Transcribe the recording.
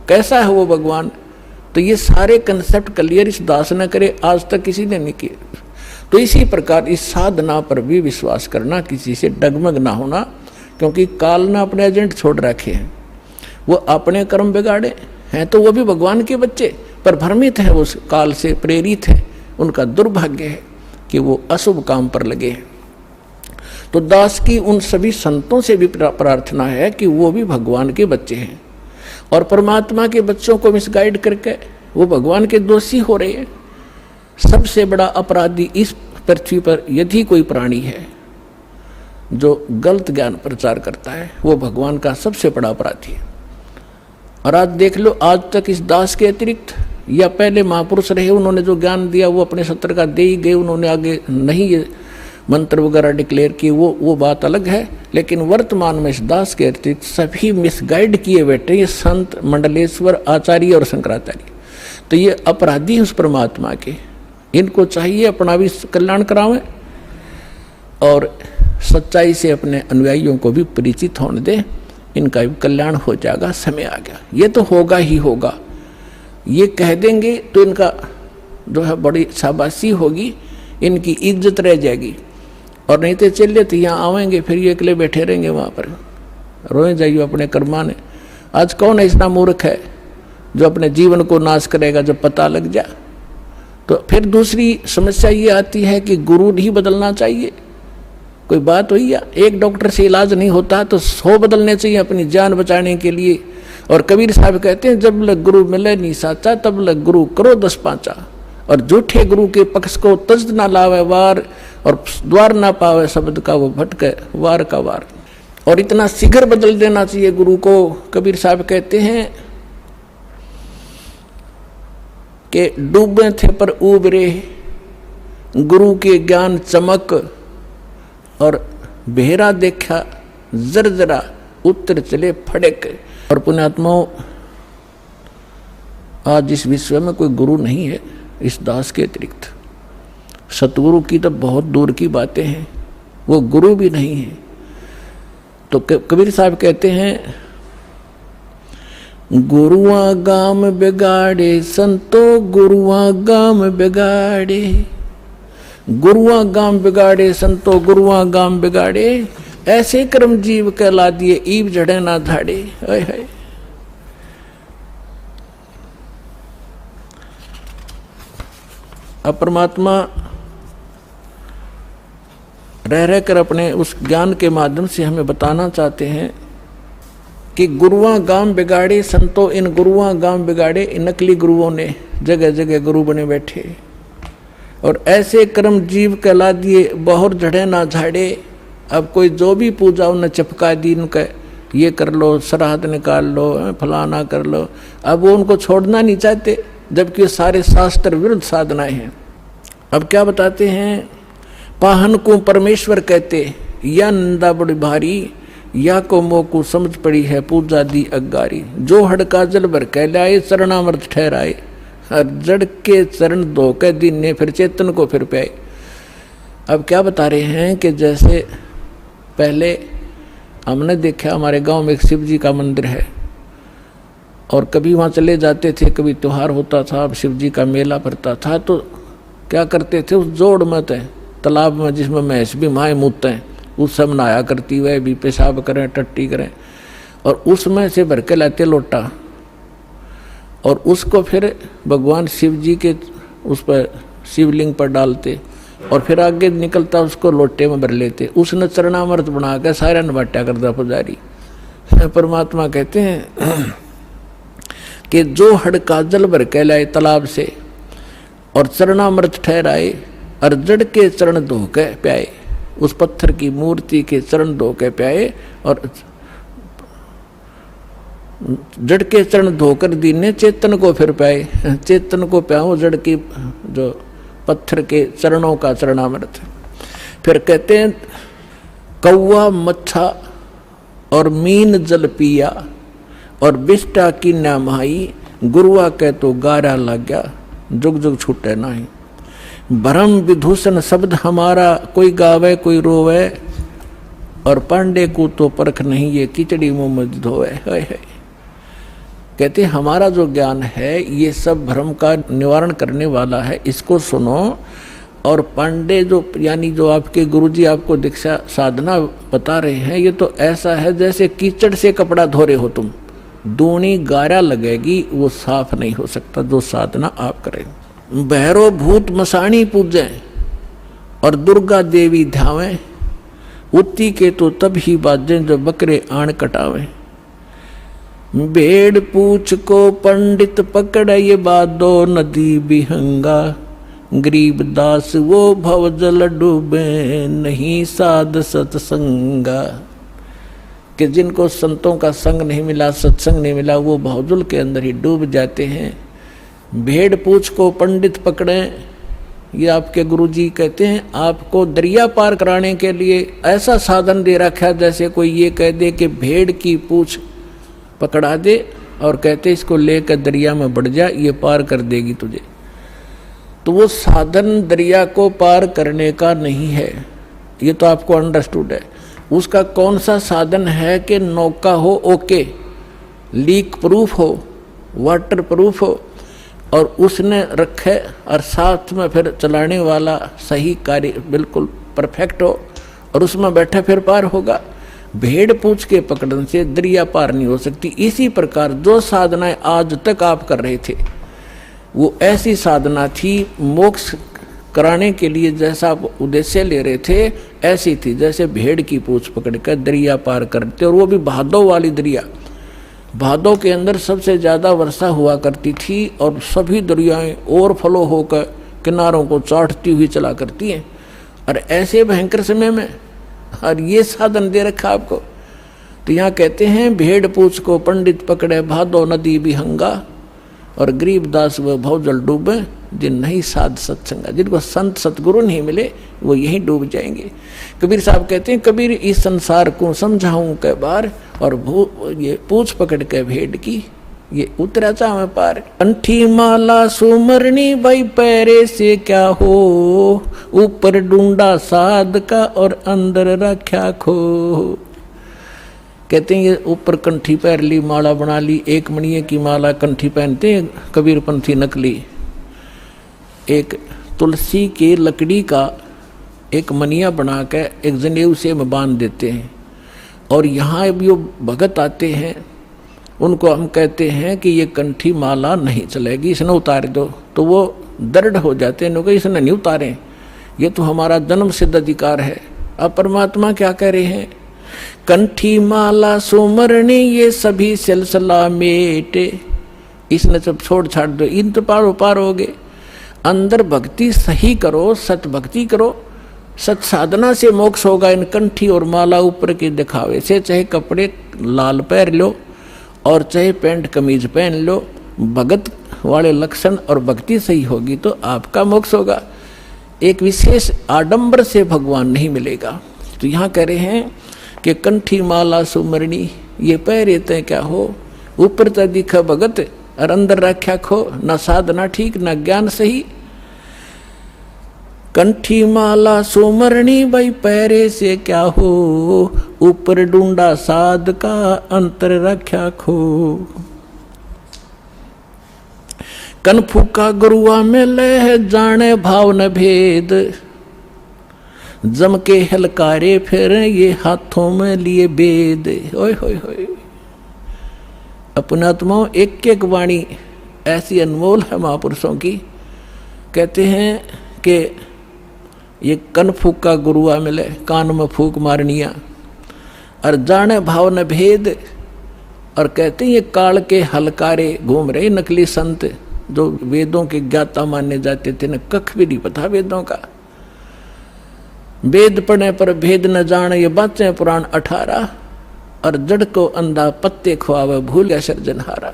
कैसा है वो भगवान। तो ये सारे कंसेप्ट क्लियर इस दास ने करे, आज तक किसी ने नहीं किए। तो इसी प्रकार इस साधना पर भी विश्वास करना, किसी से डगमग ना होना, क्योंकि काल ने अपने एजेंट छोड़ रखे हैं, वो अपने कर्म बिगाड़े हैं, तो वो भी भगवान के बच्चे पर भ्रमित है, उस काल से प्रेरित है। उनका दुर्भाग्य है कि वो अशुभ काम पर लगे हैं। तो दास की उन सभी संतों से भी प्रार्थना है कि वो भी भगवान के बच्चे हैं, और परमात्मा के बच्चों को मिसगाइड करके वो भगवान के दोषी हो रहे हैं। सबसे बड़ा अपराधी इस पृथ्वी पर यदि कोई प्राणी है जो गलत ज्ञान प्रचार करता है, वो भगवान का सबसे बड़ा अपराधी है। और आज देख लो, आज तक इस दास के अतिरिक्त या पहले महापुरुष रहे, उन्होंने जो ज्ञान दिया वो अपने सत्र का दे ही गए, उन्होंने आगे नहीं ये मंत्र वगैरह डिक्लेयर किए, वो बात अलग है। लेकिन वर्तमान में इस दास के अतिरिक्त सभी मिसगाइड किए बैठे ये संत, मंडलेश्वर, आचार्य और शंकराचार्य। तो ये अपराधी उस परमात्मा के, इनको चाहिए अपना भी कल्याण करावें और सच्चाई से अपने अनुयायियों को भी परिचित होने दें, इनका भी कल्याण हो जाएगा। समय आ गया, ये तो होगा ही होगा। ये कह देंगे तो इनका जो है बड़ी शाबाशी होगी, इनकी इज्जत रह जाएगी। और नहीं तो चलिए तो यहाँ आवेंगे, फिर ये अकेले बैठे रहेंगे वहाँ पर, रोए जाइए अपने कर्मा ने। आज कौन ऐसा मूर्ख है जो अपने जीवन को नाश करेगा जब पता लग जाए। तो फिर दूसरी समस्या ये आती है कि गुरु नहीं बदलना चाहिए। कोई बात हुई या एक डॉक्टर से इलाज नहीं होता तो 100 बदलने चाहिए अपनी जान बचाने के लिए। और कबीर साहब कहते हैं, जब लग गुरु मिले नहीं साचा, तब लग गुरु करो 10 पाँचा। और झूठे गुरु के पक्ष को तज ना लावे वार, और द्वार ना पावे शब्द का वो भटके वार का वार। और इतना शीघ्र बदल देना चाहिए गुरु को। कबीर साहब कहते हैं कि डूबे थे पर उबरे गुरु के ज्ञान चमक, और बेहरा देखा जरजरा उत्तर चले फड़क। और पुण्यात्माओं, आज इस विश्व में कोई गुरु नहीं है इस दास के अतिरिक्त। सतगुरु की तो बहुत दूर की बातें हैं, वो गुरु भी नहीं है। तो कबीर साहब कहते हैं, गुरुआ गाम बिगाड़े संतो गुरुआ गाम बिगाड़े, गुरुआ गाम बिगाड़े संतो गुरुआ गाम बिगाड़े, ऐसे कर्म जीव कहला दिए ईब जड़े ना धाड़े। है अब परमात्मा रह रहकर अपने उस ज्ञान के माध्यम से हमें बताना चाहते हैं कि गुरुआ गाम बिगाड़े संतो, इन गुरुआ गाम बिगाड़े, इन नकली गुरुओं ने जगह जगह गुरु बने बैठे, और ऐसे कर्म जीव कहला दिए बहुत झड़े ना झाड़े। अब कोई जो भी पूजा उन्हें चपका दी, उनका ये कर लो, श्राद्ध निकाल लो, फलाना कर लो। अब वो उनको छोड़ना नहीं चाहते, जबकि सारे शास्त्र विरुद्ध साधनाएं हैं। अब क्या बताते हैं, पाहन को परमेश्वर कहते, या निंदा बड़ी भारी, या को मोकू समझ पड़ी है पूजा दी अगारी। जो हड़का जल भर कहलाए चरणामृत ठहराए, हर जड़ के चरण धो के दिन ने फिर चेतन को फिर पाए। अब क्या बता रहे हैं कि जैसे पहले हमने देखा, हमारे गांव में एक शिव जी का मंदिर है, और कभी वहाँ चले जाते थे, कभी त्योहार होता था, अब शिव जी का मेला भरता था, तो क्या करते थे, उस जोड़ में तालाब में जिसमें भैंस भी माएँ मूतते हैं, उस सब नहाया करती, वह भी पेशाब करें, टट्टी करें, और उसमें से भर के लाते लोटा, और उसको फिर भगवान शिव जी के उस पर शिवलिंग पर डालते, और फिर आगे निकलता उसको लोटे में भर लेते। उसने चरणामृत बना के सारा नबाट्या करता पुजारी। परमात्मा कहते हैं कि जो हड़का जल भर के लाए तालाब से, और चरणामृत ठहराए, और जड़ के चरण धो के प्याए, उस पत्थर की मूर्ति के चरण धो के प्याए, और जड़ के चरण धोकर दीने चेतन को फिर पाए। चेतन को प्याओ जड़ की जो पत्थर के चरणों का चरणामृत। फिर कहते हैं, कौवा मच्छा और मीन जल पिया, और बिष्टा की नामाई, गुरुआ कह तो गारा लग गया, जुग जुग छूटे नहीं। भरम विभूषण शब्द हमारा, कोई गावे कोई रोवे, और पांडे को तो परख नहीं ये, खिचड़ी मुँह में धोवे। है कहते हमारा जो ज्ञान है ये सब भ्रम का निवारण करने वाला है, इसको सुनो। और पांडे जो यानी जो आपके गुरुजी आपको दीक्षा साधना बता रहे हैं, ये तो ऐसा है जैसे कीचड़ से कपड़ा धो रहे हो तुम, दूनी गारा लगेगी, वो साफ नहीं हो सकता जो साधना आप करें। भैरो भूत मसाणी पूजें और दुर्गा देवी ध्यावें, उत्ती के तो तब ही बाजें जब बकरे आण कटावें। भेड़ पूछ को पंडित पकड़े ये बादो नदी बिहंगा, गरीब दास वो भवजल डूबे नहीं साध सत्संगा। कि जिनको संतों का संग नहीं मिला, सत्संग नहीं मिला, वो भवजल के अंदर ही डूब जाते हैं। भेड़ पूछ को पंडित पकड़े, ये आपके गुरुजी कहते हैं आपको दरिया पार कराने के लिए ऐसा साधन दे रखा है जैसे कोई ये कह दे कि भेड़ की पूछ पकड़ा दे और कहते इसको लेकर दरिया में बढ़ जा, ये पार कर देगी तुझे। तो वो साधन दरिया को पार करने का नहीं है, ये तो आपको अंडरस्टूड है। उसका कौन सा साधन है कि नौका हो ओके, लीक प्रूफ हो, वाटर प्रूफ हो, और उसने रखे और साथ में फिर चलाने वाला सही कार्य बिल्कुल परफेक्ट हो और उसमें बैठे फिर पार होगा। भेड़ पूछ के पकड़ने से दरिया पार नहीं हो सकती। इसी प्रकार जो साधनाएं आज तक आप कर रहे थे वो ऐसी साधना थी, मोक्ष कराने के लिए जैसा आप उद्देश्य ले रहे थे ऐसी थी जैसे भेड़ की पूछ पकड़ कर दरिया पार करते, और वो भी भादों वाली दरिया। भादों के अंदर सबसे ज़्यादा वर्षा हुआ करती थी और सभी दरियाएं ओवरफ्लो होकर किनारों को चाटती हुई चला करती हैं। और ऐसे भयंकर समय में और ये साधन दे रखा आपको। तो यहाँ कहते हैं भेड़ पूछ को पंडित पकड़े भादो नदी बिहंगा, और गरीब दास व भवजल डूबे जिन नहीं साध सत्संगा। जिनको संत सतगुरु नहीं मिले वो यहीं डूब जाएंगे। कबीर साहब कहते हैं कबीर इस संसार को समझाऊं के बार, और ये पूछ पकड़ के भेड़ की ये उतरा चावे पार। कंठी माला सुमरनी भाई पैरे से क्या हो, ऊपर डूंडा साध का और अंदर रख्या खो। कहते हैं ये ऊपर कंठी पैर ली, माला बना ली, एक मणिये की माला कंठी पहनते हैं कबीरपंथी नकली। एक तुलसी की लकड़ी का एक मनिया बना के एक जनेऊ से में बांध देते हैं, और यहाँ भी वो भगत आते हैं उनको हम कहते हैं कि ये कंठी माला नहीं चलेगी, इसने उतार दो। तो वो दर्द हो जाते हैं, इसने नहीं उतारे, ये तो हमारा जन्म सिद्ध अधिकार है। अब परमात्मा क्या कह रहे हैं, कंठी माला सुमरणी ये सभी सिलसिला मेटे, इसने सब छोड़ छाड़ दो, इन तो पारो पार हो गए। अंदर भक्ति सही करो, सत भक्ति करो, सत साधना से मोक्ष होगा। इन कंठी और माला ऊपर के दिखावे से, चाहे कपड़े लाल पहन लो और चाहे पैंट कमीज पहन लो, भगत वाले लक्षण और भक्ति सही होगी तो आपका मोक्ष होगा। एक विशेष आडंबर से भगवान नहीं मिलेगा। तो यहाँ कह रहे हैं कि कंठी माला सुमरणी ये पैरे तय क्या हो, ऊपर तक दिखा भगत और अंदर रख्या खो। न साधना ठीक न ज्ञान सही। कंठी माला सुमरणी भाई पैरे से क्या हो, ऊपर डूंडा साध का अंतर रख्या खो। कन फूका गुरुआ में ले जाने भाव न भेद, जम के हलकारे फिर ये हाथों में लिए बेद। ओए होए होए, अपने आत्माओं एक एक वाणी ऐसी अनमोल है महापुरुषों की। कहते हैं कि ये कन फूका गुरुआ मिले, कान में फूक मारनिया, और जाने भाव न भेद। और कहते हैं ये काल के हलकारे घूम रहे नकली संत जो वेदों के ज्ञाता माने जाते थे, न कख भी नहीं पता वेदों का। वेद पढ़ने पर भेद न जाने ये बातें पुराण 18, और जड़ को अंधा पत्ते खुआवे भूल गया सर्जनहारा।